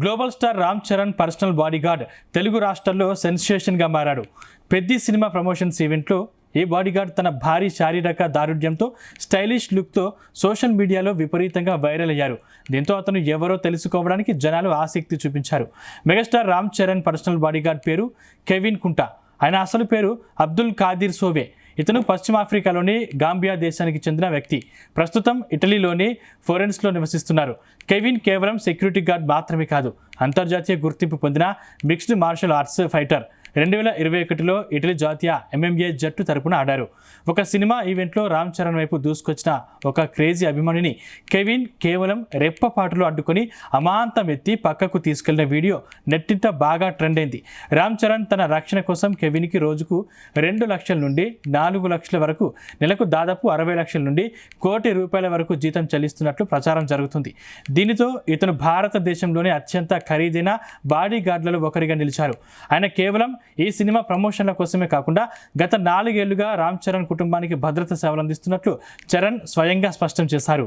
Global star Ram Charan personal bodyguard Telugu రాష్ట్రాల్లో సెన్సేషన్గా మారాడు. Peddi cinema promotions ఈవెంట్లో ఈ బాడీగార్డ్ తన భారీ శారీరక దారుఢ్యంతో స్టైలిష్ లుక్తో సోషల్ మీడియాలో విపరీతంగా వైరల్ అయ్యారు. దీంతో అతను ఎవరో తెలుసుకోవడానికి జనాలు ఆసక్తి చూపించారు. Megastar Ram Charan personal bodyguard పేరు కెవిన్ కుంటా. ఆయన అసలు పేరు అబ్దుల్ ఖాదిర్ సోవే. ఇతను పశ్చిమాఫ్రికాలోని గాంబియా దేశానికి చెందిన వ్యక్తి. ప్రస్తుతం ఇటలీలోని ఫ్లోరెన్స్లో నివసిస్తున్నారు. కెవిన్ కేవలం సెక్యూరిటీ గార్డ్ మాత్రమే కాదు, అంతర్జాతీయ గుర్తింపు పొందిన మిక్స్డ్ మార్షల్ ఆర్ట్స్ ఫైటర్. 2021లో ఇటలీ జాతీయ MMA జట్టు తరపున ఆడారు. ఒక సినిమా ఈవెంట్లో రామ్ చరణ్ వైపు దూసుకొచ్చిన ఒక క్రేజీ అభిమానిని కెవిన్ కేవలం రెప్పపాటులో అడ్డుకొని అమాంతం ఎత్తి పక్కకు తీసుకెళ్లిన వీడియో నెట్టింట బాగా ట్రెండ్ అయింది. రామ్ చరణ్ తన రక్షణ కోసం కెవిన్కి రోజుకు 2 లక్షల నుండి 4 లక్షల వరకు, నెలకు దాదాపు 60 లక్షల నుండి ₹1 కోటి వరకు జీతం చెల్లిస్తున్నట్లు ప్రచారం జరుగుతుంది. దీనితో ఇతను భారతదేశంలోనే అత్యంత ఖరీదైన బాడీ గార్డులలో ఒకరిగా నిలిచారు. ఆయన కేవలం ఈ సినిమా ప్రమోషన్ల కోసమే కాకుండా గత 4 ఏళ్లుగా రామ్ చరణ్ కుటుంబానికి భద్రత సేవలు అందిస్తున్నట్లు చరణ్ స్వయంగా స్పష్టం చేశారు.